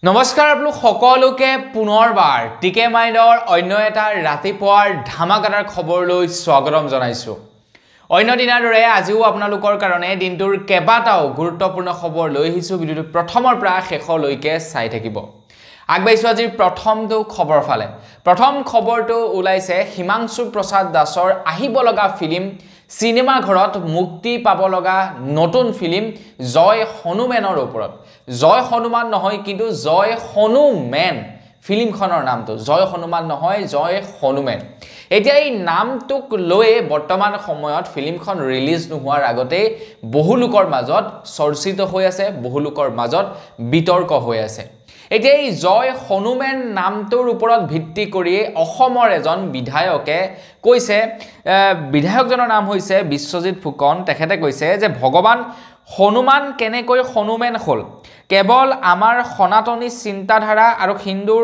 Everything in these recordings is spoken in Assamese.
নমস্কাৰ আপোনালোক সকলোকে পুনৰবাৰ টিকে মাইণ্ডৰ অন্য এটা ৰাতিপুৱাৰ ধামাকাদাৰ খবৰলৈ স্বাগতম জনাইছো। অন্য দিনৰ দৰে আজিও আপোনালোকৰ কাৰণে দিনটোৰ কেবাটাও গুৰুত্বপূৰ্ণ খবৰ লৈ আহিছো। ভিডিঅ'টো প্ৰথমৰ পৰা শেষলৈকে চাই থাকিব। আগবাইছো আজিৰ প্ৰথমটো খবৰ ফালে। প্ৰথম খবৰটো ওলাইছে হিমাংশু প্ৰসাদ দাসৰ আহিব লগা ফিল্ম সিনেমা ঘৰত মুক্তি পাব লগা নতুন ফিল্ম জয় হনুমেনৰ ওপৰত। জয় হনুমান নহয় কিন্তু জয় হনুমেন ফিল্মখনৰ নামটো জয় হনুমান নহয় জয় হনুমেন। এতিয়া এই নামটোক লৈ বৰ্তমান সময়ত ফিল্মখন ৰিলিজ নোহোৱাৰ আগতে বহু লোকৰ মাজত চৰ্চিত হৈ আছে, বহু লোকৰ মাজত বিতৰ্ক হৈ আছে। এতিয়া এই জয় হনুমেন নামটোৰ ওপৰত ভিত্তি কৰি অসমৰ এজন বিধায়কে কৈছে, বিধায়কজনৰ নাম হৈছে বিশ্বজিৎ ফুকন। তেখেতে কৈছে যে ভগৱান হনুমান কেনেকৈ হনুমেন হ'ল, কেৱল আমাৰ সনাতনী চিন্তাধাৰা আৰু হিন্দুৰ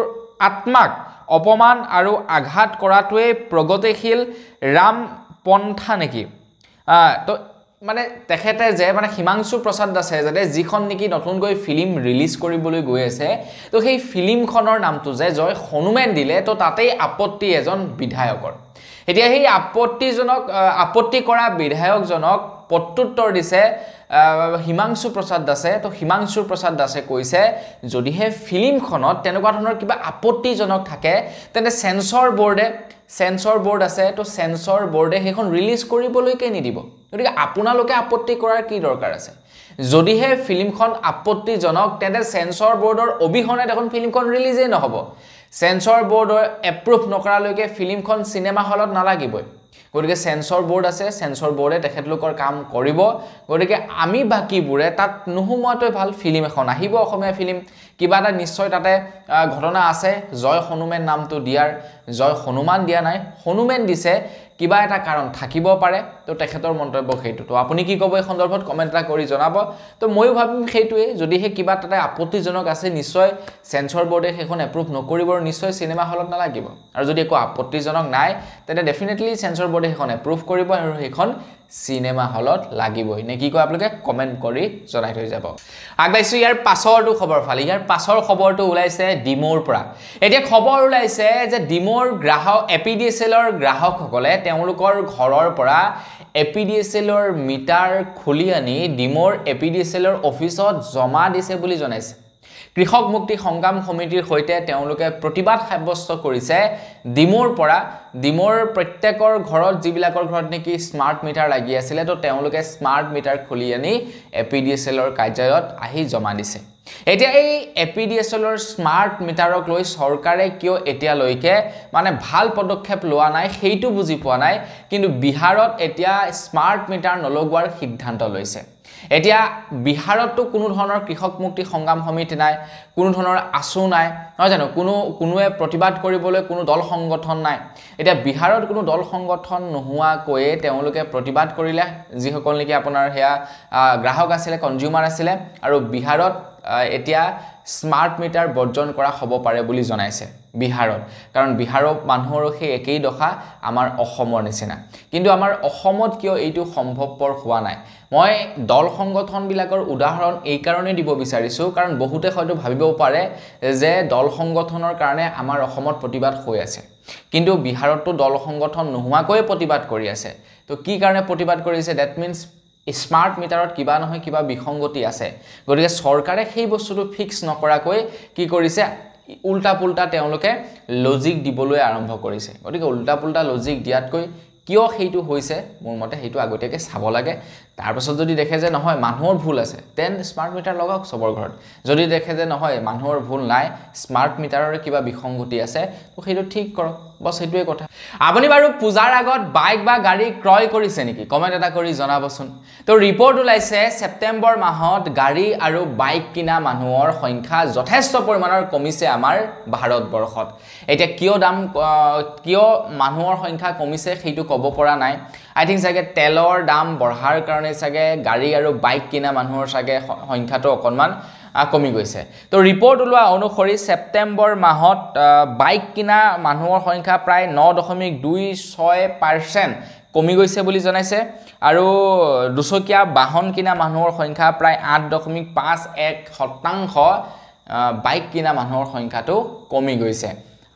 আত্মাক অপমান আৰু আঘাত কৰাটোৱে প্ৰগতিশীল ৰাম পন্থা নেকি? তো মানে তেখেতে যে মানে হিমাংশু প্ৰসাদ দাসে যাতে যিখন নেকি নতুনকৈ ফিল্ম ৰিলিজ কৰিবলৈ গৈ আছে, তো সেই ফিল্মখনৰ নামটো যে জয় হনুমেন দিলে, তো তাতেই আপত্তি এজন বিধায়কৰ। এতিয়া সেই আপত্তি কৰা বিধায়কজনক প্ৰত্যুত্তৰ দিছে হিমাংশু প্ৰসাদ দাসে। তো হিমাংশু প্ৰসাদ দাসে কৈছে যদিহে ফিল্মখনত তেনেকুৱা ধৰণৰ কিবা আপত্তিজনক থাকে তেন্তে সেন্সৰ বোৰ্ড আছে, তো সেন্সৰ বোৰ্ডে সেইখন ৰিলিজ কৰিবলৈকে নিদিব। গতিকে আপোনালোকে আপত্তি কৰাৰ কি দৰকাৰ আছে? যদিহে ফিল্মখন আপত্তিজনক তেন্তে সেন্সৰ বোৰ্ডৰ অবিহনে দেখোন ফিল্মখন ৰিলিজেই নহ'ব। সেন্সৰ বোৰ্ডৰ এপ্ৰুভ নকৰালৈকে ফিল্মখন চিনেমা হলত নালাগিবই। গতিকে সেন্সৰ বোৰ্ড আছে, সেন্সৰ বোৰ্ডে তেখেতলোকৰ কাম কৰিব। গতিকে আমি বাকীবোৰে তাত নোসোমোৱাটোৱে ভাল। ফিল্ম এখন আহিব, অসমীয়া ফিল্ম, কিবা এটা নিশ্চয় তাতে ঘটনা আছে। জয় হনুমেন নামটো দিয়াৰ, জয় হনুমান দিয়া নাই, হনুমেন দিছে, কিবা এটা কাৰণ থাকিব পাৰে। তো তেখেতৰ মন্তব্য সেইটো। তো আপুনি কি ক'ব এই সন্দৰ্ভত কমেণ্ট এটা কৰি জনাব। তো ময়ো ভাবিম সেইটোৱে, যদিহে কিবা তাতে আপত্তিজনক আছে নিশ্চয় সেন্সৰ বোৰ্ডে সেইখন এপ্ৰুভ নকৰিব আৰু নিশ্চয় চিনেমা হলত নালাগিব। আৰু যদি একো আপত্তিজনক নাই তেন্তে ডেফিনেটলি সেন্সৰ বোৰ্ডে সেইখন এপ্ৰুভ কৰিব আৰু সেইখন চিনেমা হলত লাগিবই। নে কি কয় আপোনালোকে কমেণ্ট কৰি জনাই থৈ যাব। আগবাইছোঁ ইয়াৰ পাছৰটো খবৰ ফালে। ইয়াৰ পাছৰ খবৰটো ওলাইছে ডিমৌৰ পৰা। এতিয়া খবৰ ওলাইছে যে ডিমৌৰ APDSLৰ গ্ৰাহকসকলে তেওঁলোকৰ ঘৰৰ পৰা APDSLৰ মিটাৰ খুলি আনি ডিমৌৰ APDSLৰ অফিচত জমা দিছে বুলি জনাইছে। কৃষক মুক্তি সংগ্ৰাম সমিতিৰ সৈতে তেওঁলোকে প্ৰতিবাদ সাব্যস্ত কৰিছে। ডিমৌৰ প্ৰত্যেকৰ ঘৰত যিবিলাকৰ ঘৰত নেকি স্মাৰ্ট মিটাৰ লাগি আছিলে, তো তেওঁলোকে স্মাৰ্ট মিটাৰ খুলি আনি APDSLৰ কাৰ্যালয়ত আহি জমা দিছে। এতিয়া এই APDSLৰ স্মাৰ্ট মিটাৰক লৈ চৰকাৰে কিয় এতিয়ালৈকে মানে ভাল পদক্ষেপ লোৱা নাই সেইটো বুজি পোৱা নাই। কিন্তু বিহাৰত এতিয়া স্মাৰ্ট মিটাৰ নলগোৱাৰ সিদ্ধান্ত লৈছে। এতিয়া বিহাৰততো কোনো ধৰণৰ কৃষক মুক্তি সংগ্ৰাম সমিতি নাই, কোনো ধৰণৰ আঁচু নাই, নহয় জানো? কোনোৱে প্ৰতিবাদ কৰিবলৈ কোনো দল সংগঠন নাই। এতিয়া বিহাৰত কোনো দল সংগঠন নোহোৱাকৈয়ে তেওঁলোকে প্ৰতিবাদ কৰিলে, যিসকল নেকি আপোনাৰ সেয়া গ্ৰাহক আছিলে, কনজিউমাৰ আছিলে। আৰু বিহাৰত এতিয়া স্মাৰ্ট মিটাৰ বৰ্জন কৰা হ'ব পাৰে বুলি জনাইছে বিহাৰত। কাৰণ বিহাৰৰ মানুহৰো সেই একেই দশা আমাৰ অসমৰ নিচিনা। কিন্তু আমাৰ অসমত কিয় এইটো সম্ভৱপৰ হোৱা নাই? মই দল সংগঠনবিলাকৰ উদাহৰণ এই কাৰণেই দিব বিচাৰিছোঁ, কাৰণ বহুতে হয়তো ভাবিব পাৰে যে দল সংগঠনৰ কাৰণে আমাৰ অসমত প্ৰতিবাদ হৈ আছে, কিন্তু বিহাৰততো দল সংগঠন নোহোৱাকৈয়ে প্ৰতিবাদ কৰি আছে। তো কি কাৰণে প্ৰতিবাদ কৰিছে? ডেট মিনছ স্মাৰ্ট মিটাৰত কিবা নহয় কিবা বিসংগতি আছে। গতিকে চৰকাৰে সেই বস্তুটো ফিক্স নকৰাকৈ কি কৰিছে, উল্টা পুল্টা তেওঁলোকে লজিক দিবলৈ আৰম্ভ কৰিছে। গতিকে উল্টা পুল্টা লজিক দিয়াতকৈ কিয় সেইটো হৈছে মোৰ মতে সেইটো আগতীয়াকৈ চাব লাগে। তাৰপাছত যদি দেখে যে নহয় মানুহৰ ভুল আছে, তেন স্মাৰ্ট মিটাৰ লগাওক চবৰ ঘৰত। যদি দেখে যে নহয় মানুহৰ ভুল নাই, স্মাৰ্ট মিটাৰৰ কিবা বিসংগতি আছে, তো সেইটো ঠিক কৰক, বছ সেইটোৱে কথা। আপুনি বাৰু পূজাৰ আগত বাইক বা গাড়ী ক্ৰয় কৰিছে নেকি? কমেণ্ট এটা কৰি জনাবচোন। তো ৰিপৰ্ট ওলাইছে ছেপ্টেম্বৰ মাহত গাড়ী আৰু বাইক কিনা মানুহৰ সংখ্যা যথেষ্ট পৰিমাণৰ কমিছে আমাৰ ভাৰতবৰ্ষত। এতিয়া কিয় মানুহৰ সংখ্যা কমিছে সেইটো ক'ব পৰা নাই। আই থিংক চাগে তেলৰ দাম বঢ়াৰ কাৰণে চাগে গাড়ী আৰু বাইক কিনা মানুহৰ চাগে সংখ্যাটো অকণমান কমি গৈছে। তো ৰিপৰ্ট ওলোৱা অনুসৰি ছেপ্টেম্বৰ মাহত বাইক কিনা মানুহৰ সংখ্যা প্ৰায় 9.26% কমি গৈছে বুলি জনাইছে। আৰু দুচকীয়া বাহন কিনা মানুহৰ সংখ্যা প্ৰায় 8.51% বাইক কিনা মানুহৰ সংখ্যাটো কমি গৈছে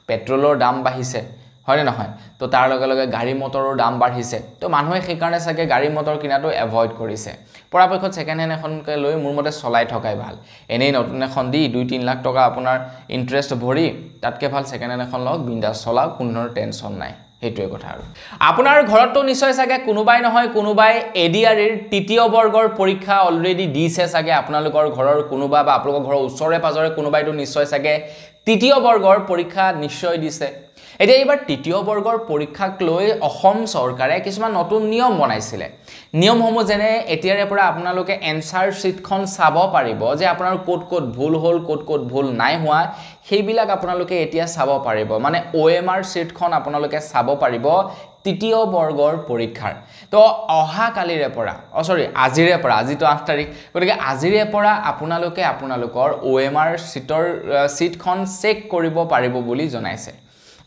পেট্ৰলৰ দাম বাঢ়িছে হয় নহয় তো তাৰ লগে লগে গাড়ী মটৰৰ দাম বাঢ়িছে তো মানুহে সেই কাৰণে চাগে গাড়ী মটৰ কিনাটো এভয়েড কৰিছে পৰাপক্ষত সেকেন্ড হ্যান্ড এখনকে লৈ মোৰ মতে চলাই থকাই ভাল এনেই নতুন এখন দি 2-3 লাখ টকা আপোনাৰ ইন্টাৰেষ্ট ভৰি তাতকে ভাল সেকেন্ড হ্যান্ড এখন লওক বিন্দাস চলাওক কোনো টেনচন নাই হেতুৱে কথা আৰু আপোনাৰ ঘৰতটো নিশ্চয় চাগে কোনোবাই নহয় কোনোবাই এডিআৰইৰ তৃতীয় বৰ্গৰ পৰীক্ষা অলৰেডি দিছে চাগে আপোনালোকৰ ঘৰৰ কোনোবা বা আপোনালোকৰ ঘৰৰ ওচৰে পাজৰে কোনোবাইটো নিশ্চয় চাগে তৃতীয় বৰ্গৰ পৰীক্ষা নিশ্চয় দিছে এতিয়া এইবাৰ তৃতীয় বৰ্গৰ পৰীক্ষাক লৈ অসম চৰকাৰে কিছুমান নতুন নিয়ম বনাইছিলে নিয়মসমূহ যেনে এতিয়াৰে পৰা আপোনালোকে এনসাৰ শীটখন চাব পাৰিব যে আপোনাৰ কোড ভুল হ'ল কোড ভুল নাই হোৱা সেইবিলাক আপোনালোকে এতিয়া চাব পাৰিব মানে OMR শীটখন আপোনালোকে চাব পাৰিব তৃতীয় বৰ্গৰ পৰীক্ষাৰ তো অহা কালিৰে পৰা আজিৰে পৰা আজিটো 8 তাৰিখ গতিকে আজিৰে পৰা আপোনালোকে আপোনালোকৰ OMR শীটখন চেক কৰিব পাৰিব বুলি জনাইছে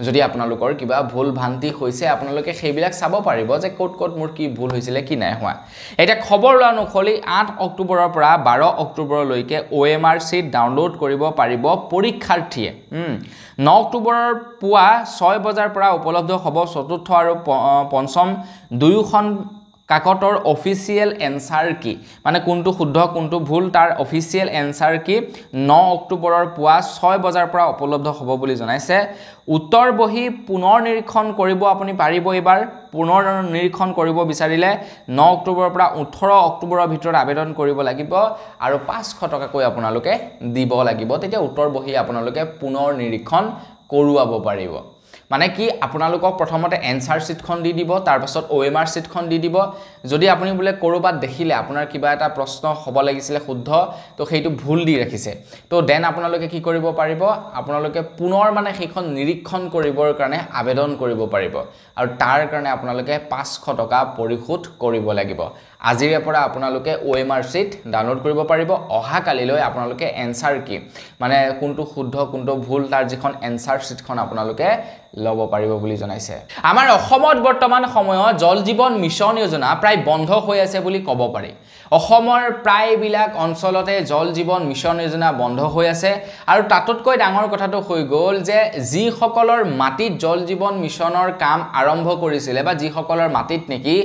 যদি আপোনালোকৰ কিবা ভুল ভ্ৰান্তি হৈছে আপোনালোকে সেইবিলাক চাব পাৰিব যে কোড মোৰ কি ভুল হৈছিল কি নাই হোৱা এটা খবৰ অনুসৰি 8 অক্টোবৰৰ পৰা 12 অক্টোবৰলৈকে OMR শীট ডাউনলোড কৰিব পাৰিব পৰীক্ষাৰ্থীয়ে 9 অক্টোবৰৰ পুৱা 6 বজাৰ পৰা উপলব্ধ হ'ব চতুৰ্থ আৰু পঞ্চম দুয়োখন কাকতৰ অফিচিয়েল এনসাৰ কি মানে কোনটো শুদ্ধ কোনটো ভুল তাৰ অফিচিয়েল এনসাৰ কি 9 অক্টোবৰৰ পুৱা 6 বজাৰ পৰা উপলব্ধ হ'ব বুলি জনাইছে উত্তৰ বহি পুনৰ নিৰীক্ষণ কৰিব আপুনি পাৰিব এবাৰ পুনৰ নিৰীক্ষণ কৰিব বিচাৰিলে 9 অক্টোবৰৰ পৰা 18 অক্টোবৰৰ ভিতৰত আবেদন কৰিব লাগিব আৰু 500 টকাকৈ আপোনালোকে দিব লাগিব তেতিয়া উত্তৰ বহি আপোনালোকে পুনৰ নিৰীক্ষণ কৰোৱাব পাৰিব মানে কি আপোনালোকক প্ৰথমতে এনসাৰ শীটখন দি দিব তাৰ পাছত OMR শীটখন দি দিব যদি আপুনি বুলে কৰবাত দেখিলে আপোনাৰ কিবা এটা প্ৰশ্ন হ'ব লাগিছিল শুদ্ধ তো সেইটো ভুল দি ৰাখিছে তো দেন আপোনালোকে কি কৰিব পাৰিব আপোনালোকে পুনৰ মানে সেইখন নিৰীক্ষণ কৰিবৰ কাৰণে আবেদন কৰিব পাৰিব আৰু তাৰ কাৰণে আপোনালোকে 500 টকা পৰিশোধ কৰিব লাগিব আজিৰে পৰা আপোনালোকে OMR শীট ডাউনলোড কৰিব পাৰিব অহা কালিলৈ আপোনালোকে এনসাৰ কি মানে কোনটো শুদ্ধ কোনটো ভুল তাৰ যিখন এনসাৰ শীটখন আপোনালোকে লব পাৰিব বুলি জনাইছে আমাৰ অসমত বৰ্তমান সময়ত জল জীৱন মিছন যোজনা প্ৰায় বন্ধ হৈ আছে বুলি ক'ব পাৰি অসমৰ প্ৰায় বিলাক অঞ্চলতে জল জীৱন মিছন যোজনা বন্ধ হৈ আছে আৰু তাতকৈ ডাঙৰ কথাটো হৈ গ'ল যে যি সকলৰ মাটিত জল জীৱন মিছনৰ কাম আৰম্ভ কৰিছিল বা যি সকলৰ মাটিত নেকি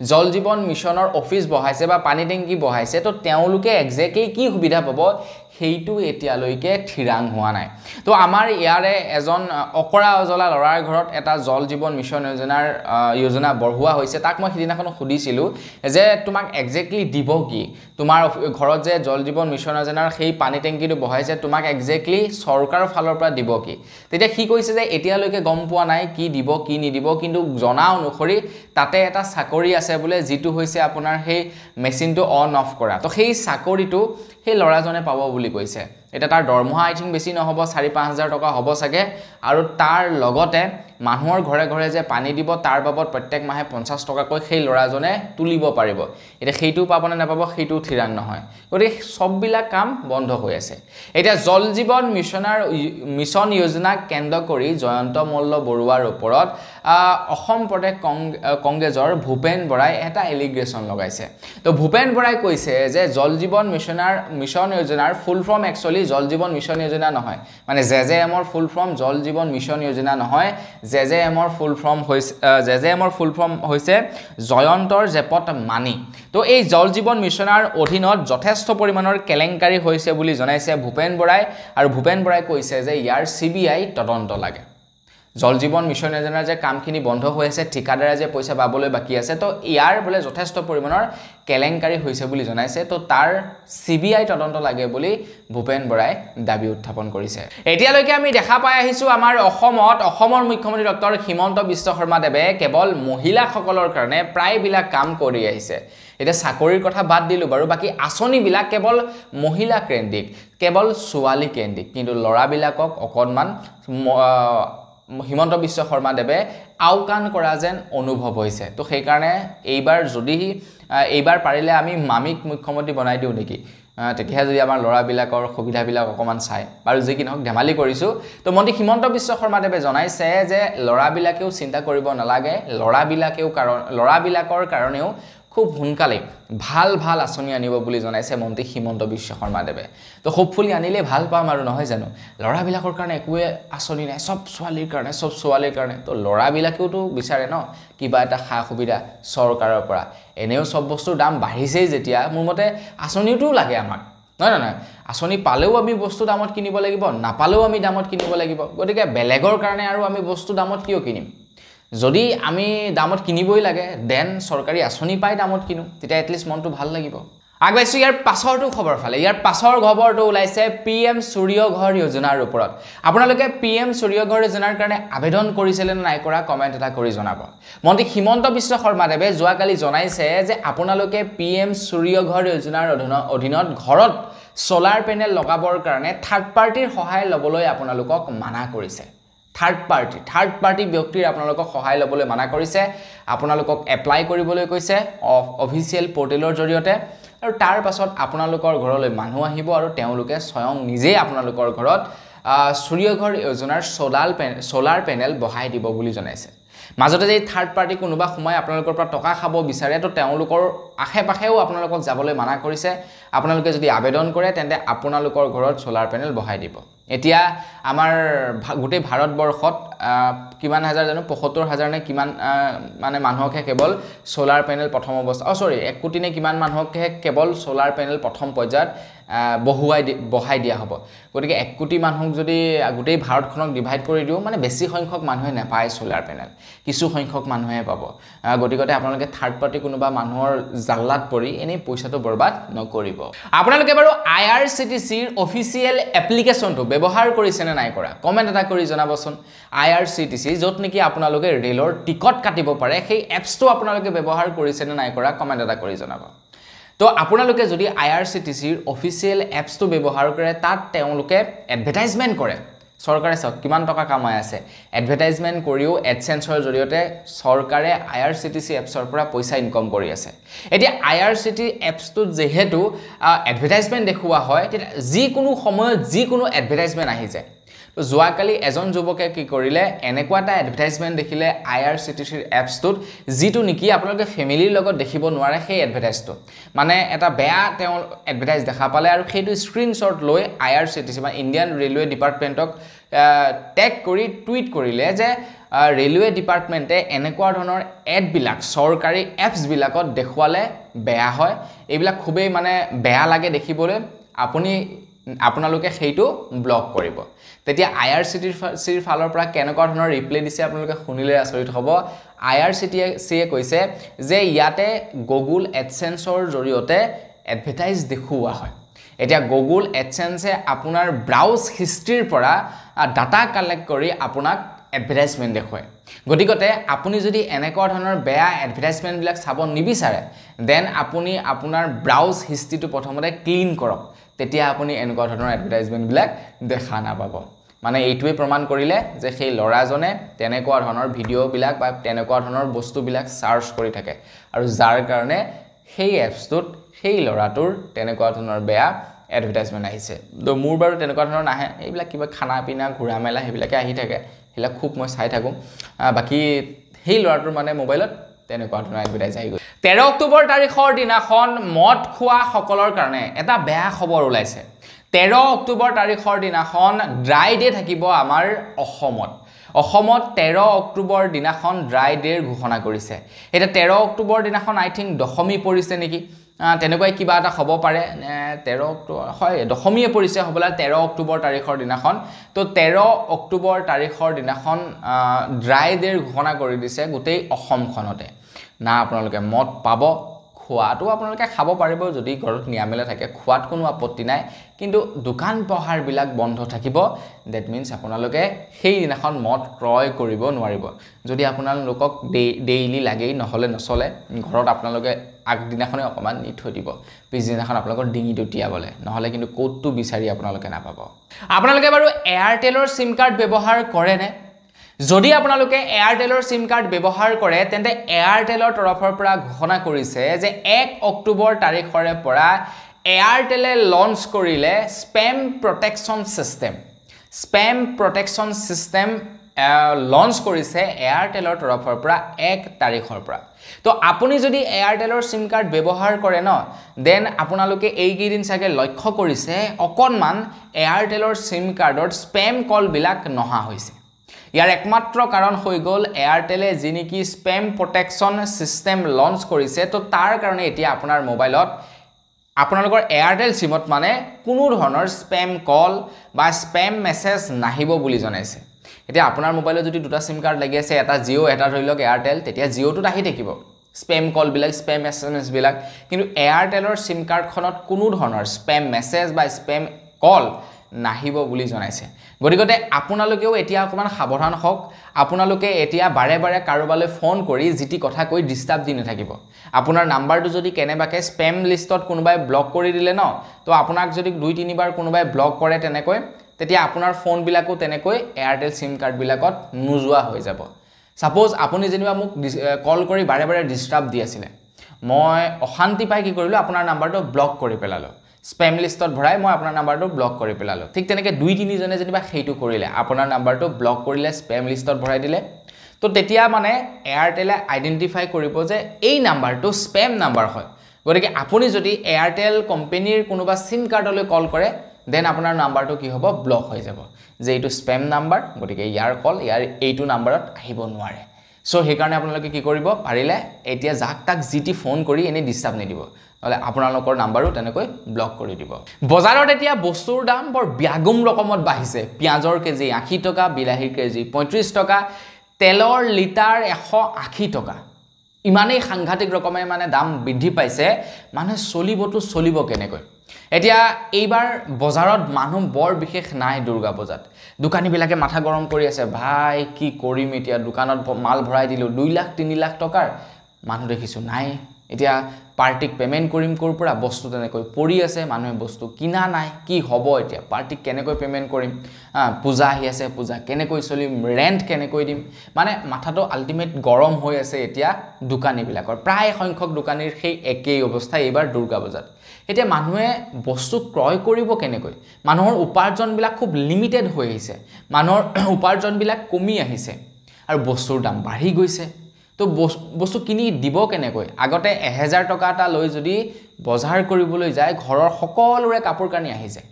জল জীৱন মিছনৰ অফিস বহাইছে বা পানী টেংকি বহাইছে তো তেওঁলোকে এক্স্যাক্টলি কি সুবিধা পাব সেইটো এতিয়ালৈকে ঠিৰাং হোৱা নাই তো আমাৰ ইয়াৰে এজন অকৰা অজলা লৰাৰ ঘৰত এটা জল জীৱন মিছন যোজনা বঢ়ুৱা হৈছে তাক মই হিদিনাখন খুদিছিলো যে তোমাক এক্স্যাক্টলি দিব কি তোমাৰ ঘৰত যে জল জীৱন মিছন যোজনাৰ সেই পানী টেংকিটো বহাইছে তোমাক এক্স্যাক্টলি সৰকাৰৰ ফালৰ পৰা দিব কি তেতিয়া কি কৈছে যে এতিয়ালৈকে গম পোৱা নাই কি দিব কি নিদিব কিন্তু জনা অনুসৰি তাতে এটা চাকৰি আছে বুলে যেটো হৈছে আপোনাৰ সেই মেচিনটো অন অফ কৰা তো সেই চাকৰিটো সেই লৰাজনে পাব বুলি কৈছে এটা তাৰ দৰমহা আই থিং বেছি নহব 4-5 টকা হ'ব সাগে আৰু তাৰ লগতে মানুহৰ ঘৰে ঘৰে যে পানী দিব তাৰ বাবদ প্ৰত্যেক মাহে 50 টকাকৈ সেই লৰাজনে তুলিব পাৰিব এটা সেইটো পাবনে নাপাব সেইটো থিৰাং নহয় গতিকে সববিলাক কাম বন্ধ হৈ আছে এটা জল জীৱন মিছন যোজনা কেন্দ্ৰ কৰি জয়ন্ত মল্ল বৰুৱাৰ ওপৰত অসম প্ৰদেশ কংগ্ৰেছৰ ভূপেন বৰাই এটা এলিগেশ্যন লগাইছে তো ভূপেন বৰাই কৈছে যে জল জীৱন মিছন যোজনাৰ ফুল ফৰ্ম একচুয়ালি জল জীৱন মিছন যোজনা নহয় মানে জেজেএমৰ ফুল ফৰ্ম জল জীৱন মিছন যোজনা নহয় জেজেএমৰ ফুল ফৰ্ম হৈছে জয়ন্তৰ জেপত মানি তো এই জল জীৱন মিছনৰ অধীনত যথেষ্ট পৰিমাণৰ কেলেংকাৰী হৈছে বুলি জনাইছে ভূপেন বৰাই আৰু ভূপেন বৰাই কৈছে যে ইয়াৰ CBI তদন্ত লাগে জল জীৱন মিছন যোজনাৰ যে কামখিনি বন্ধ হৈ আছে ঠিকাদাৰে যে পইচা পাবলৈ বাকি আছে তো ইয়াৰ বলে যথেষ্ট পৰিমাণৰ কেলেংকাৰী হৈছে বুলি জনাইছে তো তাৰ CBI তদন্ত লাগে বুলি ভূপেন বৰাই দাবী উত্থাপন কৰিছে এতিয়ালৈকে আমি দেখা পাই আহিছো আমাৰ অসমৰ মুখ্যমন্ত্ৰী ডক্টৰ হিমন্ত বিশ্ব শৰ্মা দেৱে কেৱল মহিলাসকলৰ কাৰণে প্ৰায় বিলাক কাম কৰি আহিছে এটা চাকৰিৰ কথা বাদ দিলো বাৰু বাকি আঁচনি বিলাক কেৱল মহিলা কেন্দ্ৰিক কেৱল ছোৱালী কেন্দ্ৰিক কিন্তু লৰাবিলাকক অকনমান হিমন্ত বিশ্ব শৰ্মা দেৱে আউকান কৰা যেন অনুভৱ হৈছে তো সেই কাৰণে এইবাৰ পাৰিলে আমি মামিক মুখ্যমন্ত্ৰী বনাই দিও নেকি তেতিয়া যদি আমাৰ লৰাবিলাকৰ সুবিধাবিলাক অকমান চাই বাৰু যে কি নহক ধেমালি কৰিছো তো মন্ত্ৰী হিমন্ত বিশ্ব শৰ্মা দেৱে জনাইছে যে লৰাবিলাকেও চিন্তা কৰিব নালাগে লৰাবিলাকৰ কাৰণেও খুব সোনকালে ভাল ভাল আঁচনি আনিব বুলি জনাইছে মন্ত্ৰী হিমন্ত বিশ্ব শৰ্মাদেৱে তো হোপফুলি আনিলে ভাল পাম আৰু নহয় জানো ল'ৰাবিলাকৰ কাৰণে একোৱে আঁচনি নাই সব ছোৱালীৰ কাৰণে তো ল'ৰাবিলাকেওতো বিচাৰে ন কিবা এটা খা সুবিধা চৰকাৰৰ পৰা এনেও সব বস্তুৰ দাম বাঢ়িছেই যেতিয়া মোৰ মতে আঁচনিটো লাগে আমাক নহয় আঁচনি পালেও আমি বস্তু দামত কিনিব লাগিব নাপালেও আমি দামত কিনিব লাগিব গতিকে বেলেগৰ কাৰণে আৰু আমি বস্তু দামত কিয় কিনিম যদি আমি দামত কিনিবই লাগে দেন চৰকাৰী আঁচনি পাই দামত কিনো তেতিয়া এটলিষ্ট মনটো ভাল লাগিব আগবাইছো ইয়াৰ পাছৰটো খবৰ ফালে ইয়াৰ পাছৰ খবৰটো ওলাইছে পিএম সূৰ্য ঘৰ যোজনাৰ ওপৰত আপোনালোকে পিএম সূৰ্য ঘৰ যোজনাৰ কাৰণে আবেদন কৰিছিলে নে নাই কৰা কমেন্ট এটা কৰি জনাব মন্ত্ৰী হিমন্ত বিশ্ব শৰ্মাদেৱে যোৱাকালি জনাইছে যে আপোনালোকে পিএম সূৰ্য ঘৰ যোজনাৰ অধীনত ঘৰত সোলাৰ পেনেল লগাবৰ কাৰণে থাৰ্ড পাৰ্টিৰ সহায় লবলৈ আপোনালোকক মানা কৰিছে থাৰ্ড পাৰ্টি ব্যক্তিৰ আপোনালোকক সহায় লবলৈ মানা কৰিছে আপোনালোকক এপ্লাই কৰিবলৈ কৈছে অফিচিয়েল পোৰ্টেলৰ জৰিয়তে আৰু তাৰ পাছত আপোনালোকৰ ঘৰলৈ মানুহ আহিব আৰু তেওঁলোকে স্বয়ং নিজে আপোনালোকৰ ঘৰত সূৰ্য ঘৰ যোজনাৰ সোলাৰ পেনেল বহাই দিব বুলি জনাইছে মাজতে যে থাৰ্ড পাৰ্টি কোনোবা সময় আপোনালোকৰ পৰা টকা খাব বিচাৰে তো তেওঁলোকৰ আশে-পাশেও আপোনালোকক যাবলৈ মানা কৰিছে আপোনালোকে যদি আবেদন কৰে তেন্তে আপোনালোকৰ ঘৰত সোলাৰ পেনেল বহাই দিব এতিয়া আমাৰ গোটেই ভাৰতবৰ্ষত কিমান হাজাৰ জানো ৭৫,০০০ নে কিমান মানে মানুহকহে কেৱল সোলাৰ পেনেল প্ৰথম অৱস্থা সৰি ১ কোটি নে কিমান মানুহকহে কেৱল সোলাৰ পেনেল প্ৰথম পৰ্যায়ত বহাই দিয়া হ'ব গতিকে ১ কোটি মানুহক যদি গোটেই ভাৰতখনক ডিভাইড কৰি দিও মানে বেছি সংখ্যক মানুহে নাপায় সোলাৰ পেনেল কিছু সংখ্যক মানুহে পাব গতিকে আপোনালোকে থাৰ্ড পাৰ্টি কোনোবা মানুহৰ জাল্লাত পৰি এনে পইচাটো বৰবাদ নকৰিব আপোনালোকে বাৰু IRCTCৰ অফিচিয়েল এপ্লিকেশনটো ব্যৱহাৰ কৰিছে নে নাই কৰা কমেন্ট এটা কৰি জনাবচোন IRCTC যত নেকি আপোনালোকে ৰেলৰ টিকট কাটিব পাৰে সেই এপছটো আপোনালোকে ব্যৱহাৰ কৰিছে নে নাই কৰা কমেন্ট এটা কৰি জনাব তো আপোনালোকে যদি IRCTCৰ অফিচিয়েল এপছটো ব্যৱহাৰ কৰে তাত তেওঁলোকে এডভাৰটাইজমেন্ট কৰে চৰকাৰে সব কিমান টকা কামাই আছে এডভাৰটাইজমেন্ট কৰিও এডসেন্সৰ জৰিয়তে চৰকাৰে IRCTC এপছৰ পৰা পইচা ইনকাম কৰি আছে এতিয়া IRCTC এপছটো যেহেতু এডভাৰটাইজমেন্ট দেখুৱা হয় যি কোনো সময়ত যি কোনো এডভাৰটাইজমেন্ট আহি যায় তো যোৱাকালি এজন যুৱকে কি কৰিলে এনেকুৱা এটা এডভাৰটাইজমেন্ট দেখিলে IRCTCৰ এপছটোত যিটো নেকি আপোনালোকে ফেমিলিৰ লগত দেখিব নোৱাৰে সেই এডভাৰটাইজটো মানে এটা বেয়া তেওঁ এডভাৰটাইজ দেখা পালে আৰু সেইটো স্ক্ৰিনশ্বট লৈ IRCTC বা ইণ্ডিয়ান ৰেলৱে ডিপাৰ্টমেণ্টক টেগ কৰি টুইট কৰিলে যে ৰেলৱে ডিপাৰ্টমেণ্টে এনেকুৱা ধৰণৰ এডবিলাক চৰকাৰী এপছ বিলাকত দেখুৱালে বেয়া হয় এইবিলাক খুবেই মানে বেয়া লাগে দেখিবলৈ আপোনালোকে সেইটো ব্লক কৰিব তেতিয়া IRCTCৰ ফালৰ পৰা কেনেকুৱা ধৰণৰ ৰিপ্লাই দিছে আপোনালোকে শুনিলে আচৰিত হ'ব IRCTCয়ে কৈছে যে ইয়াতে গুগল এডসেন্সৰ জৰিয়তে এডভাৰটাইজ দেখুওৱা হয় এতিয়া গুগল এডসেন্সে আপোনাৰ ব্ৰাউজ হিষ্ট্ৰীৰ পৰা ডাটা কালেক্ট কৰি আপোনাক এডভাৰটাইজমেন্ট দেখুৱায় গতিকে আপুনি যদি এনেকুৱা ধৰণৰ বেয়া এডভাৰটাইজমেন্ট বিলাক চাব নিবিচাৰে দেন আপুনি আপোনাৰ ব্ৰাউজ হিষ্ট্ৰীটো প্ৰথমতে ক্লিন কৰক তেতিয়া আপুনি এনেকুৱা ধৰণৰ এডভাৰটাইজমেন্ট বিলাক দেখা নাপাব মানে এইটোৱে প্ৰমাণ কৰিলে যে সেই লৰাজনে তেনেকুৱা ধৰণৰ ভিডিও বিলাক বা তেনেকুৱা ধৰণৰ বস্তু বিলাক সাৰ্চ কৰি থাকে আৰু যাৰ কাৰণে সেই এপছটোত সেই লৰাটোৰ তেনেকুৱা ধৰণৰ বেয়া এডভাৰটাইজমেন্ট আহিছে তো মোৰ বাৰু তেনেকুৱা ধৰণৰ নাহে এইবিলাক কিবা খানা পিনা ঘুৰা মেলা হেবিলাকে আহি থাকে হেলা খুব মই চাই থাকো বাকি সেই লৰাটোৰ মানে মোবাইলত তেনেকুৱা ধৰণৰ এডভাৰটাইজ আহি গৈ 13 অক্টোবৰ তাৰিখৰ দিনাখন মদ খোৱা সকলৰ কাৰণে এটা বেয়া খবৰ ওলাইছে 13 অক্টোবৰ তাৰিখৰ দিনাখন ড্ৰাই ডে থাকিব আমাৰ অসমত 13 অক্টোবৰ দিনাখন ড্ৰাই ডেৰ ঘোষণা কৰিছে এটা 13 অক্টোবৰ দিনাখন আই থিংক দশমী পৰিছে নেকি তেনেকৈ কিবা এটা হ'ব পাৰে 13 অক্টোবৰ হয় দশমীয়ে পৰিছে হ'বলা 13 অক্টোবৰ তাৰিখৰ দিনাখন তো 13 অক্টোবৰ তাৰিখৰ দিনাখন ড্ৰাই ডেৰ ঘোষণা কৰি দিছে গোটেই অসমখনতে না আপোনালোকে মদ পাব খোৱাটো আপোনালোকে খাব পাৰিব যদি ঘৰত নিয়ামেলা থাকে খোৱাত কোনো আপত্তি নাই কিন্তু দোকান পহাৰ বিলাক বন্ধ থাকিব দ্যাট মিন্স আপোনালোকে সেই দিনাখন মদ ক্ৰয় কৰিব নোৱাৰিব যদি আপোনালোকক ডেইলি লাগেই নহলে নচলে ঘৰত আপোনালোকে আগদিনাখনে অকমান নি থৈ দিব পিছদিনাখন আপোনালোকৰ ডিঙিটো টিয়াবলে নহলে কিন্তু কোডটো বিচাৰি আপোনালোকে নাপাব আপোনালোকে বাৰু এয়াৰটেলৰ সিম কাৰ্ড ব্যৱহাৰ কৰে নে যদি আপোনালোকে এয়াৰটেলৰ সিম কাৰ্ড ব্যৱহাৰ কৰে তেন্তে এয়াৰটেলৰ তৰফৰ পৰা ঘোষণা কৰিছে যে 1 অক্টোবৰ তাৰিখৰে পৰা এয়াৰটেলে লঞ্চ কৰিলে স্পেম প্ৰটেকচন সিস্টেম লঞ্চ কৰিছে এয়াৰটেলৰ তৰফৰ পৰা 1 তাৰিখৰ পৰা তো আপুনি যদি এয়াৰটেলৰ সিম কাৰ্ড ব্যৱহাৰ কৰে ন দেন আপোনালোকে এই কেইদিন চাগে লক্ষ্য কৰিছে অকনমান এয়াৰটেলৰ সিম কাৰ্ডৰ স্পেম কল বিলাক নহা হৈছে ইয়াৰ একমাত্ৰ কাৰণ হৈ গল এয়াৰটেলে যিনিকি স্পেম প্ৰটেকচন সিস্টেম লঞ্চ কৰিছে তো তাৰ কাৰণে এতিয়া আপোনাৰ মোবাইলত আপোনালোকৰ এয়াৰটেল সিমত মানে কোনো ধৰণৰ স্পেম কল বা স্পেম মেছেজ নাহিব বুলি জনাইছে এতিয়া আপোনাৰ মোবাইলত যদি দুটা সিম কাৰ্ড লাগি আছে এটা জিও এটা ধৰিলক এয়াৰটেল তেতিয়া জিওটো আহি থাকিব স্পেম কল বিলাক স্পেম এসএমএস বিলাক কিন্তু এয়াৰটেলৰ সিম কাৰ্ডখনত কোনো ধৰণৰ স্পেম মেছেজ বা স্পেম কল নাহিব বুলি জনাইছে গতিকে আপোনালোকেও এতিয়া অকমান সাৱধান হওক আপোনালোকে এতিয়া বাৰে বাৰে কাৰোবালৈ ফোন কৰি জিটি কথা কৈ ডিস্টাৰ্ব দি নাথাকিব আপোনাৰ নাম্বাৰটো যদি কেনেবাকে স্পেম লিষ্টত কোনোবাই ব্লক কৰি দিলে ন তো আপোনাক যদি 2-3 বাৰ কোনোবাই ব্লক কৰে তেনেকৈ তেতিয়া আপোনাৰ ফোন বিলাকো তেনেকৈ এয়াৰটেল সিম কাৰ্ড বিলাকত নুজুৱা হৈ যাব সাপোজ আপুনি যেনিবা মোক কল কৰি বাৰে বাৰে ডিস্টাৰ্ব দি আছিল মই অশান্তি পাই কি কৰিলো আপোনাৰ নাম্বাৰটো ব্লক কৰি পেলালো স্পেম লিষ্টত ভৰাই মই আপোনাৰ নাম্বাৰটো ব্লক কৰি পেলালো ঠিক তেনেকৈ 2-3 জনে যেনিবা সেইটো কৰিলে আপোনাৰ নাম্বাৰটো ব্লক কৰিলে স্পেম লিষ্টত ভৰাই দিলে তো তেতিয়া মানে এয়াৰটেলে আইডেন্টিফাই কৰিব যে এই নাম্বাৰটো স্পেম নাম্বাৰ হয় গতিকে আপুনি যদি এয়াৰটেল কোম্পানীৰ কোনোবা সিম কাৰ্ডলৈ কল কৰে দেন আপোনাৰ নাম্বাৰটো কি হ'ব ব্লক হৈ যাব যে এইটো স্পেম নাম্বাৰ গতিকে ইয়াৰ কল ইয়াৰ এইটো নাম্বাৰত আহিব নোৱাৰে সো সেই কাৰণে আপোনালোকে কি কৰিব পাৰিলে এতিয়া যাক তাক জিটি ফোন কৰি এনে ডিস্টাৰ্ব নিদিব নহলে আপোনালোকৰ নাম্বাৰো তেনেকৈ ব্লক কৰি দিব বজাৰত এতিয়া বস্তুৰ দাম বৰ ব্যাগুম ৰকমত বাঢ়িছে পিয়াজৰ কেজি 80 টকা বিলাহীৰ কেজি 35 টকা তেলৰ লিটাৰ 180 টকা ইমানেই সাংঘাতিক ৰকমে মানে দাম বৃদ্ধি পাইছে মানে চলিব কেনেকৈ এতিয়া এইবাৰ বজাৰত মানুহ বৰ বিশেষ নাই দুৰ্গা পূজাত দোকানী বিলাকে মাথা গৰম কৰি আছে ভাই কি কৰিম এতিয়া দোকানত মাল ভৰাই দিলো 2 লাখ 3 লাখ টকাৰ মানুহ দেখিছো নাই এতিয়া পাৰ্টিক পেমেন্ট কৰিম কৰ পৰা বস্তু তেনেকৈ পৰি আছে মানুহে বস্তু কিনা নাই কি হ'ব এতিয়া পাৰ্টিক কেনেকৈ পেমেন্ট কৰিম পূজা আহি আছে পূজা কেনেকৈ চলিম ৰেন্ট কেনেকৈ দিম মানে মাথাটো আল্টিমেট গৰম হৈ আছে এতিয়া দোকানী বিলাকৰ প্ৰায় সংখ্যক দোকানীৰ সেই একেই অৱস্থা এইবাৰ দুৰ্গা পূজাত এতিয়া মানুহে বস্তু ক্ৰয় কৰিব কেনেকৈ মানুহৰ উপাৰ্জন বিলাক খুব লিমিটেড হৈ আহিছে মানুহৰ উপাৰ্জন বিলাক কমি আহিছে আৰু বস্তুৰ দাম বাঢ়ি গৈছে তো বস্তু কিনি দিব কেনেকৈ আগতে 1000 টকা এটা লৈ যদি বজাৰ কৰিবলৈ যায় ঘৰৰ সকলোৰে কাপোৰ কানি আহি যায়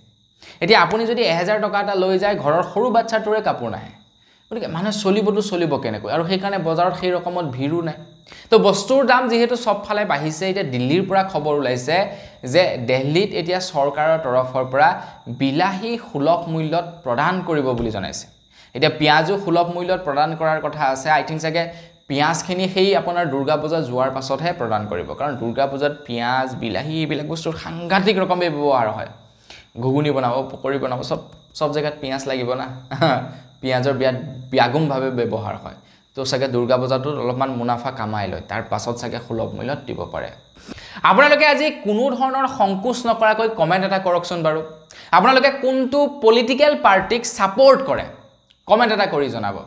এতিয়া আপুনি যদি 1000 টকা এটা লৈ যায় ঘৰৰ সৰু বাচ্চাটোৰে কাপোৰ নাহে গতিকে মানুহ চলিব কেনেকৈ আৰু সেই কাৰণে বজাৰত সেই ৰকমত ভিৰো নাই তো বস্তুৰ দাম যেহেতু সব ফালে বাঢ়িছে এতিয়া দিল্লীৰ পৰা খবৰ ওলাইছে যে দিল্লীত এতিয়া চৰকাৰৰ তৰফৰ পৰা বিলাহী সুলভ মূল্যত প্ৰদান কৰিব বুলি জনাইছে এতিয়া পিয়াজো সুলভ মূল্যত প্ৰদান কৰাৰ কথা আছে আই থিংক চাগে পিয়াজখিনি সেই আপোনাৰ দুৰ্গা পূজা যোৱাৰ পাছতহে প্ৰদান কৰিব কাৰণ দুৰ্গা পূজাত পিয়াজ বিলাহী এইবিলাক বস্তুৰ সাংঘাতিক ৰকমে ব্যৱহাৰ হয় ঘুগুনি বনাব পকৰি বনাব সব জায়গাত পিয়াজ লাগিব না পিয়াজৰ ব্যাগুম ভাৱে ব্যৱহাৰ হয় তো চাগে দুৰ্গা পূজাটোত অলপমান মুনাফা কামাই লয় তাৰ পাছত চাগে সুলভ মূল্যত দিব পাৰে আপোনালোকে আজি কোনো ধৰণৰ সংকোচ নকৰাকৈ কমেন্ট এটা কৰকচোন বাৰু আপোনালোকে কোনটো পলিটিক্যাল পাৰ্টিক সাপোৰ্ট কৰে কমেন্ট এটা কৰি জনাব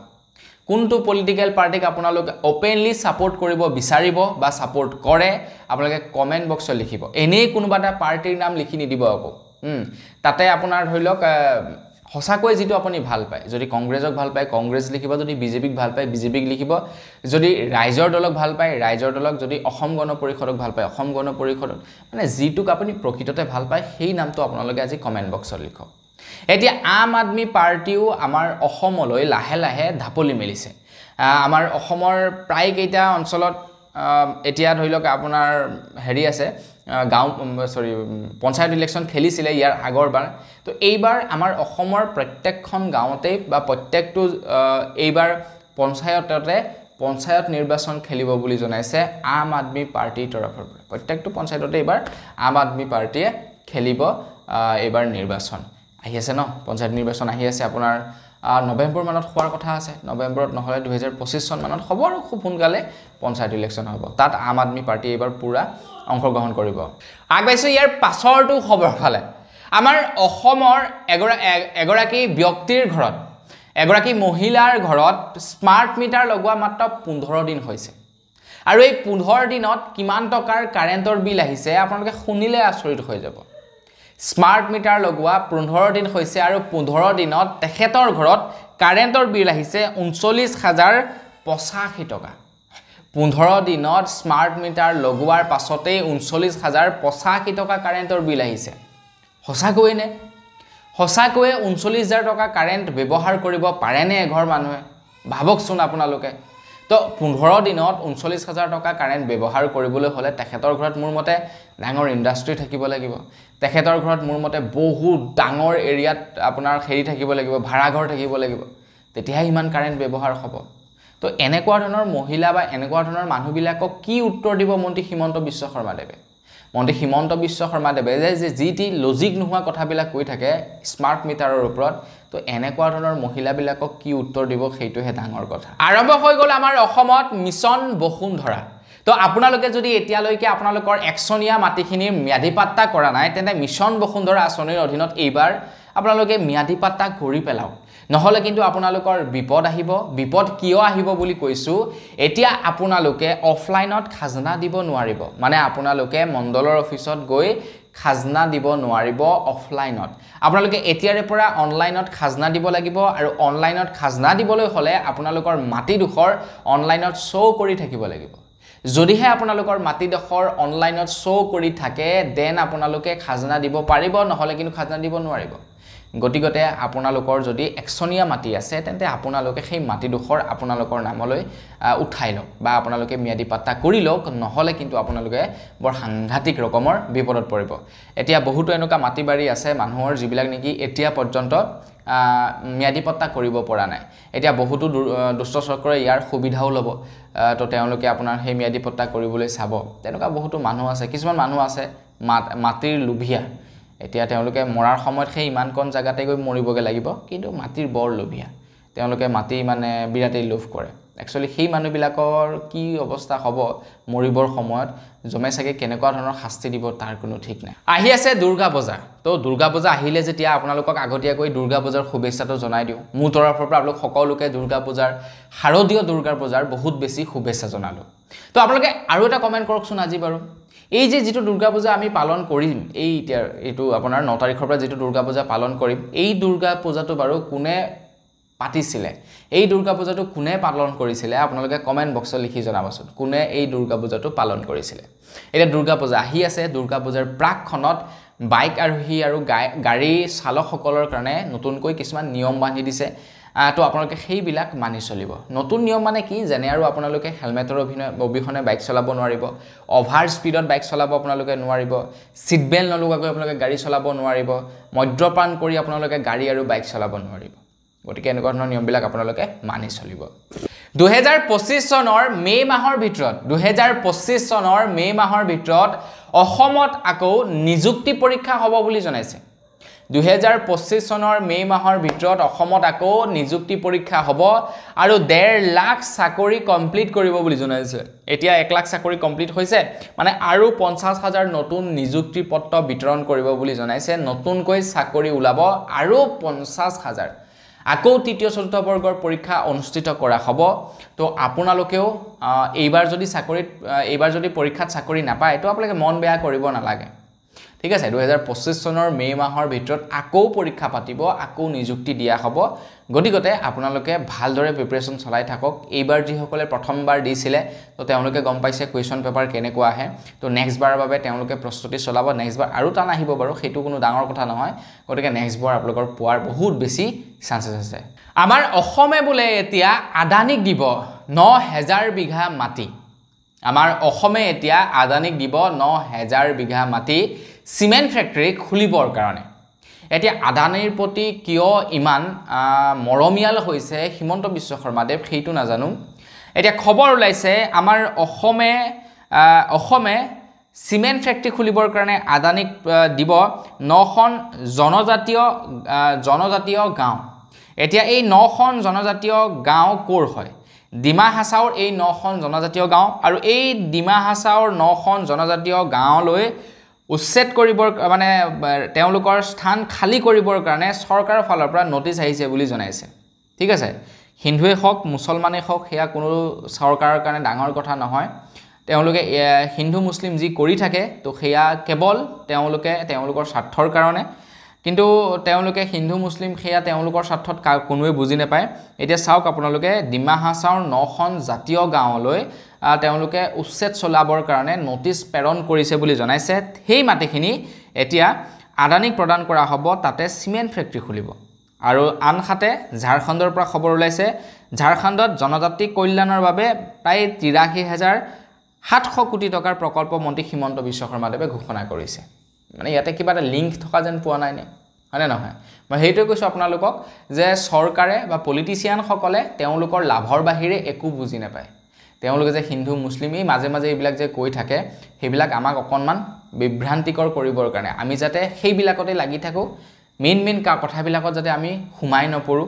কোনটো পলিটিক্যাল পাৰ্টিক আপোনালোকে ওপেনলি সাপোৰ্ট কৰিব বিচাৰিব বা সাপোৰ্ট কৰে আপোনালোকে কমেন্ট বক্সত লিখিব এনেই কোনোবা এটা পাৰ্টিৰ নাম লিখি নিদিব আকৌ তাতে আপোনাৰ ধৰিলক হসাকৈ যেটো আপুনি ভাল পায় যদি কংগ্ৰেছক ভাল পায় কংগ্ৰেছ লিখিব যদি বিজেপিক ভাল পায় বিজেপিক লিখিব যদি ৰাইজৰ দলক ভাল পায় ৰাইজৰ দলক যদি অসম গণ পৰিষদক ভাল পায় অসম গণ পৰিষদক মানে যেটোক আপুনি প্ৰকৃততে ভাল পায় সেই নামটো আপোনালোকে আজি কমেন্ট বক্সত লিখক এতিয়া আম আদমি পাৰ্টিও আমাৰ অসমলৈ লাহে লাহে ধাপলি মেলিছে আমাৰ অসমৰ প্ৰায় কেইটা অঞ্চলত এতিয়া ধৰিলক আপোনাৰ হেৰি আছে গাঁও পঞ্চায়ত ইলেকশন খেলিছিলে ইয়াৰ আগৰবাৰ তো এইবাৰ আমাৰ অসমৰ প্ৰত্যেকখন গাঁৱতে বা প্ৰত্যেকটো এইবাৰ পঞ্চায়ত নিৰ্বাচন খেলিব বুলি জনাইছে আম আদমি পাৰ্টিৰ তৰফৰ পৰা প্ৰত্যেকটো পঞ্চায়ততে এইবাৰ আম আদমি পাৰ্টিয়ে খেলিব এইবাৰ নিৰ্বাচন আহি আছে ন পঞ্চায়ত নিৰ্বাচন আহি আছে আপোনাৰ নৱেম্বৰ মানত হোৱাৰ কথা আছে নৱেম্বৰত নহলে 2025 চন মানত হ'ব আৰু খুব সোনকালে পঞ্চায়ত ইলেকশন হ'ব তাত আম আদমি পাৰ্টি এবাৰ পুৰা অংশগ্ৰহণ কৰিব আগবাইছো ইয়াৰ পাছৰটো খবৰ ফালে আমাৰ অসমৰ এগৰাকী ব্যক্তিৰ ঘৰত এগৰাকী মহিলাৰ ঘৰত স্মাৰ্ট মিটাৰ লগোৱা মাত্ৰ 15 দিন হৈছে আৰু এই 15 দিনত কিমান টকাৰ কাৰেণ্টৰ বিল আহিছে আপোনালোকে শুনিলে আচৰিত হৈ যাব স্মাৰ্ট মিটাৰ লগোৱা 15 দিন হৈছে আৰু 15 দিনত তেখেতৰ ঘৰত কাৰেণ্টৰ বিল আহিছে 39,085 টকা 15 দিনত স্মাৰ্ট মিটাৰ লগোৱাৰ পাছতেই 39,085 টকা কাৰেণ্টৰ বিল আহিছে সঁচাকৈ নে সঁচাকৈ 39,000 টকা কাৰেণ্ট ব্যৱহাৰ কৰিব পাৰেনে এঘৰ মানুহে ভাবকচোন আপোনালোকে তো 15 দিনত 39,000 টকা কাৰেণ্ট ব্যৱহাৰ কৰিবলৈ হলে তেখেতৰ ঘৰত মোৰ মতে ডাঙৰ ইন্ডাষ্ট্ৰি থাকিব লাগিব তেখেতৰ ঘৰত মোৰ মতে বহুত ডাঙৰ এৰিয়াত আপোনাৰ হেৰি থাকিব লাগিব ভাড়া ঘৰ থাকিব লাগিব তেতিয়াহে ইমান কাৰেণ্ট ব্যৱহাৰ হ'ব তো এনেকুৱা ধৰণৰ মহিলা বা এনেকুৱা ধৰণৰ মানুহবিলাকক কি উত্তৰ দিব মন্ত্ৰী হিমন্ত বিশ্ব শৰ্মাদেৱে মন্ত্ৰী হিমন্ত বিশ্ব শৰ্মাদেৱে যে জিটি লজিক নোহোৱা কথাবিলাক কৈ থাকে স্মাৰ্ট মিটাৰৰ ওপৰত তো এনেকুৱা ধৰণৰ মহিলাবিলাকক কি উত্তৰ দিব সেইটোহে ডাঙৰ কথা আৰম্ভ হৈ গ'ল আমাৰ অসমত মিছন বসুন্ধৰা তো আপোনালোকে যদি এতিয়ালৈকে আপোনালোকৰ একচনীয়া মাটিখিনিৰ ম্যাদী পাট্টা কৰা নাই তেন্তে মিছন বসুন্ধৰা আঁচনিৰ অধীনত এইবাৰ আপোনালোকে ম্যাদী পাট্টা কৰি পেলাওক নহলে কিন্তু আপোনালোকৰ বিপদ আহিব বিপদ কিয় আহিব বুলি কৈছো এতিয়া আপোনালোকে অফলাইনত খাজনা দিব নোৱাৰিব মানে আপোনালোকে মণ্ডলৰ অফিচত গৈ খাজনা দিব নোৱাৰিব অফলাইনত আপোনালোকে এতিয়াৰে পৰা অনলাইনত খাজনা দিব লাগিব আৰু অনলাইনত খাজনা দিবলৈ হলে আপোনালোকৰ মাটিডোখৰ অনলাইনত শ্ব' কৰি থাকিব লাগিব যদিহে আপোনালোকৰ মাটিডোখৰ অনলাইনত শ্ব' কৰি থাকে দেন আপোনালোকে খাজনা দিব পাৰিব নহলে কিন্তু খাজনা দিব নোৱাৰিব গতিগতে আপোনালোকৰ যদি একচনীয়া মাটি আছে তেন্তে আপোনালোকে সেই মাটিডোখৰ আপোনালোকৰ নামলৈ উঠাই লওক বা আপোনালোকে ম্যাদী পাট্টা কৰি লওক নহলে কিন্তু আপোনালোকে বৰ সাংঘাতিক ৰকমৰ বিপদত পৰিব এতিয়া বহুতো এনেকুৱা মাটি বাৰী আছে মানুহৰ যিবিলাক নেকি এতিয়া পৰ্যন্ত ম্যাদী পাট্টা কৰিব পৰা নাই এতিয়া বহুতো দুষ্ট চক্ৰই ইয়াৰ সুবিধাও ল'ব তো তেওঁলোকে আপোনাৰ সেই ম্যাদী পাট্টা কৰিবলৈ চাব তেনেকুৱা বহুতো মানুহ আছে কিছুমান মানুহ আছে মাটিৰ লোভিয়া এতিয়া তেওঁলোকে মৰাৰ সময়ত সেই ইমানকন জায়গাতে গৈ মৰিবগে লাগিব কিন্তু মাটিৰ বৰ লোভিয়া তেওঁলোকে মাটি মানে বিৰাটেই লোভ কৰে একচুয়ালি সেই মানুহবিলাকৰ কি অৱস্থা হ'ব মৰিবৰ সময়ত জমে চাগে কেনেকুৱা ধৰণৰ শাস্তি দিব তাৰ কোনো ঠিক নাই আহি আছে দুৰ্গা পূজা তো দুৰ্গা পূজা আহিলে যেতিয়া আপোনালোকক আগতীয়াকৈ দুৰ্গা পূজাৰ শুভেচ্ছাটো জনাই দিওঁ মোৰ তৰফৰ পৰা আপোনালোক সকলোকে দুৰ্গা পূজাৰ শাৰদীয় দুৰ্গা পূজাৰ বহুত বেছি শুভেচ্ছা জনালো তো আপোনালোকে আৰু এটা কমেন্ট কৰকচোন আজি বাৰু এই যে যেটো দুৰ্গা পূজা আমি পালন কৰিম এইটো আপোনাৰ 9 তাৰিখৰ পৰা যেটো দুৰ্গা পূজা পালন কৰিম এই দুৰ্গা পূজাটো বাৰু কোনে পাতিছিলে এই দুৰ্গা পূজাটো কোনে পালন কৰিছিলে আপোনালোকে কমেন্ট বক্সত লিখি জনাবচোন কোনে এই দুৰ্গা পূজাটো পালন কৰিছিলে এটা দুৰ্গা পূজা আহি আছে দুৰ্গা পূজাৰ প্ৰাকখনত বাইক আৰোহী আৰু গাড়ী চালকসকলৰ কাৰণে নতুনকৈ কিছুমান নিয়ম বান্ধি দিছে তো আপোনালোকে সেইবিলাক মানি চলিব নতুন নিয়ম মানে কি জানে আৰু আপোনালোকে হেলমেটৰ অবিহনে বাইক চলাব নোৱাৰিব অভাৰ স্পিডত বাইক চলাব আপোনালোকে নোৱাৰিব সিট বেল্ট নলগাকৈ আপোনালোকে গাড়ী চলাব নোৱাৰিব মদ্যপান কৰি আপোনালোকে গাড়ী আৰু বাইক চলাব নোৱাৰিব গতিকে এনেকুৱা ধৰণৰ নিয়মবিলাক আপোনালোকে মানি চলিব 2025 চনৰ মে মাহৰ ভিতৰত অসমত আকৌ নিযুক্তি পৰীক্ষা হ'ব বুলি জনাইছে 2025 চনৰ মে মাহৰ ভিতৰত অসমত আকৌ নিযুক্তি পৰীক্ষা হ'ব আৰু 1.5 লাখ চাকৰি কমপ্লিট কৰিব বুলি জনাইছে এতিয়া 1 লাখ চাকৰি কমপ্লিট হৈছে মানে আৰু 50,000 নতুন নিযুক্তি পত্ৰ বিতৰণ কৰিব বুলি জনাইছে নতুনকৈ চাকৰি ওলাব আৰু 50,000 আকৌ তৃতীয় চতুৰ্থ বৰ্গৰ পৰীক্ষা অনুষ্ঠিত কৰা হ'ব তো আপোনালোকেও এইবাৰ যদি পৰীক্ষাত চাকৰি নাপায় তো আপোনালোকে মন বেয়া কৰিব নালাগে ঠিক আছে 2025 চনৰ মে মাহৰ ভিতৰত আকৌ পৰীক্ষা পাতিব আকৌ নিযুক্তি দিয়া হ'ব গতিকতে আপোনালোকে ভালদৰে প্ৰিপাৰেচন চলাই থাকক এইবাৰ যিসকলে প্ৰথমবাৰ দিছিলে তো তেওঁলোকে গম পাইছে কোৱেশ্চন পেপাৰ কেনেকুৱা আহে তো নেক্সট বাৰৰ বাবে তেওঁলোকে প্ৰস্তুতি চলাব নেক্সট বাৰ আৰু টান আহিব বাৰু সেইটো কোনো ডাঙৰ কথা নহয় গতিকে নেক্সট বাৰ আপোনালোকৰ পোৱাৰ বহুত বেছি চান্সেছ আছে আমাৰ অসমে বোলে এতিয়া আদানিক দিব 9000 বিঘা মাটি আমাৰ অসমে এতিয়া আদানিক দিব 9000 বিঘা মাটি সিমেন্ট ফ্যাক্টৰী খুলিবৰ কাৰণে এতিয়া আদানিৰ প্ৰতি কিয় ইমান মৰমিয়াল হৈছে হিমন্ত বিশ্ব শৰ্মাদেৱ সেইটো নাজানো এতিয়া খবৰ ওলাইছে আমাৰ অসমে সিমেন্ট ফ্যাক্টৰী খুলিবৰ কাৰণে আদানিক দিব 9খন জনজাতীয় গাঁও এতিয়া এই 9খন জনজাতীয় গাঁও কোৰ হয় ডিমা হাছাওৰ এই 9খন জনজাতীয় গাঁও আৰু এই ডিমা হাছাওৰ 9খন জনজাতীয় গাঁৱলৈ উচ্ছেদ কৰিবৰ মানে তেওঁলোকৰ স্থান খালি কৰিবৰ কাৰণে চৰকাৰৰ ফালৰ পৰা নোটিছ আহিছে বুলি জনাইছে ঠিক আছে হিন্দুৱে হওক মুছলমানে হওক হেয়া কোনো চৰকাৰৰ কাৰণে ডাঙৰ কথা নহয় তেওঁলোকে হিন্দু মুছলিম যি কৰি থাকে তো হেয়া কেৱল তেওঁলোকৰ স্বাৰ্থৰ কাৰণে কিন্তু তেওঁলোকে হিন্দু মুছলিম সেয়া তেওঁলোকৰ স্বাৰ্থত কোনোৱে বুজি নাপায় এতিয়া চাওক আপোনালোকে ডিমা হাছাওৰ 9খন জাতীয় গাঁৱলৈ তেওঁলোকে উচ্ছেদ চলাবৰ কাৰণে নটিচ প্ৰেৰণ কৰিছে বুলি জনাইছে সেই মাটিখিনি এতিয়া আদানীক প্ৰদান কৰা হ'ব তাতে সিমেন্ট ফেক্টৰী খুলিব আৰু আনহাতে ঝাৰখণ্ডৰ পৰা খবৰ ওলাইছে ঝাৰখণ্ডত জনজাতি কল্যাণৰ বাবে প্ৰায় 83,700 কোটি টকাৰ প্ৰকল্প মন্ত্ৰী হিমন্ত বিশ্ব শৰ্মাদেৱে ঘোষণা কৰিছে মানে ইয়াতে কিবা এটা লিংক থকা যেন পোৱা নাই নে হয়নে নহয় মই হেইটো কৈছো আপোনালোকক যে চৰকাৰে বা পলিটিচিয়ান সকলে তেওঁলোকৰ লাভৰ বাহিৰে একো বুজি নাপায় তেওঁলোকে যে হিন্দু মুছলিমই মাজে মাজে এইবিলাক যে কৈ থাকে হেবিলাক আমাক অকনমান বিভ্ৰান্তিকৰ কৰিবৰ কাৰণে আমি যাতে হেইবিলাকতে লাগি থাকো মেইন কথাবিলাকত যাতে আমি হুমাই নপৰো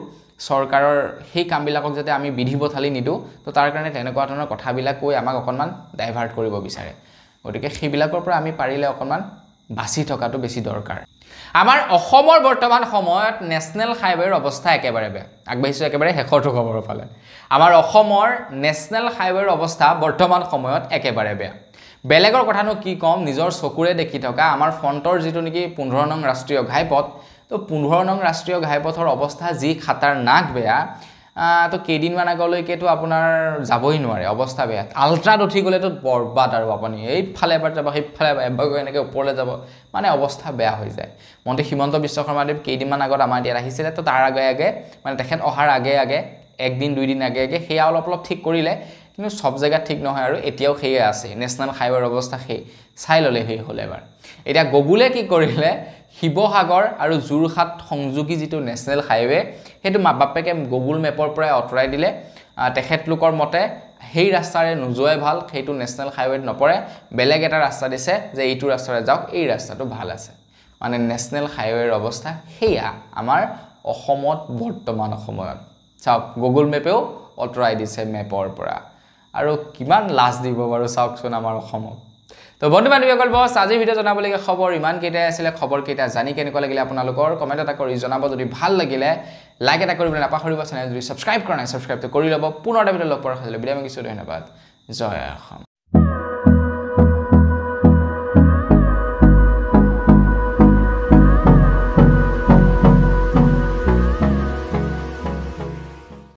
সৰকাৰৰ সেই কামবিলাকক যাতে আমি বিধি বথালি নিদু তো তাৰ কাৰণে তেনেকুৱা ধৰণৰ কথাবিলাক কৈ আমাক অকনমান ডাইভাৰ্ট কৰিব বিচাৰে গতিকে হেবিলাকৰ পৰা আমি পাৰিলে অকনমান বাছি থকাটো বেছি দৰকাৰ আমাৰ অসমৰ বৰ্তমান সময়ত নেশনেল হাইৱেৰ অৱস্থা একেবাৰে বেয়া আগবাঢ়িছো একেবাৰে হেখৰটো খবৰৰ ফালে আমাৰ অসমৰ নেশনেল হাইৱেৰ অৱস্থা বৰ্তমান সময়ত একেবাৰে বেয়া বেলেগৰ কথানো কি কম নিজৰ চকুৰে দেখি থকা আমাৰ ফ্ৰণ্টৰ যেটো নেকি 15 নং ৰাষ্ট্ৰীয় ঘাইপথ তো 15 নং ৰাষ্ট্ৰীয় ঘাইপথৰ অৱস্থা যি খাতাৰনাক বেয়া তো কেইদিনমান আগলৈকেতো আপোনাৰ যাবই নোৱাৰে অৱস্থা বেয়া আলট্ৰাত উঠি গলেতো বৰবাদ আৰু আপুনি এইফালে এবাৰ যাব সেইফালে এবাৰ এনেকৈ ওপৰলৈ যাব মানে অৱস্থা বেয়া হৈ যায় মন্ত্ৰী হিমন্ত বিশ্ব শৰ্মাদেৱ কেইদিনমান আগত আমাৰ ইয়াত আহিছিলে তো তাৰ আগে মানে তেখেত অহাৰ আগে একদিন দুইদিন আগে সেয়া অলপ ঠিক কৰিলে কিন্তু সব জায়গা ঠিক নহয় আৰু এতিয়াও হেয়ে আছে নেশনেল হাইৱেৰ অৱস্থা হে চাই ললে হে হল এবাৰ এটা গুগলে কি কৰিলে শিৱসাগৰ আৰু জুৰহাট সংযোগী যেটো নেশনেল হাইৱে হেতু মাপবাপেকে গুগল মেপৰ পৰা অটৰাই দিলে তেখেত লোকৰ মতে হেই ৰাস্তাৰে নুজোৱাই ভাল হেতু নেশনেল হাইৱেত নপৰে বেলেগ এটা ৰাস্তা দিছে যে এইটো ৰাস্তাৰে যাওক এই ৰাস্তাটো ভাল আছে মানে নেশনেল হাইৱেৰ অৱস্থা হেয়া আমাৰ অসমত বৰ্তমান সময়ত চাওক গুগল মেপেও অটৰাই দিছে মেপৰ পৰা আৰু কিমান লাজ দিব বাৰু চাওকচোন আমাৰ অসমত তো বন্ধু বান্ধৱীসকল বস আজিৰ ভিডিও জনাবলগীয়া খবৰ ইমান কেইটা আছিল খবৰ কেইটা জানি কেনেকুৱা লাগিলে আপোনালোকৰ কমেন্ট এটা কৰি জনাব যদি ভাল লাগিলে লাইক এটা কৰিবলৈ নাপাহৰিব চেনেল যদি সাবস্ক্ৰাইব কৰা নাই সাবস্ক্ৰাইব কৰি ল'ব পুনৰ এটা ভিডিও লগ পোৱাৰ খালি বিদায় মাগিছো ধন্যবাদ জয় অসম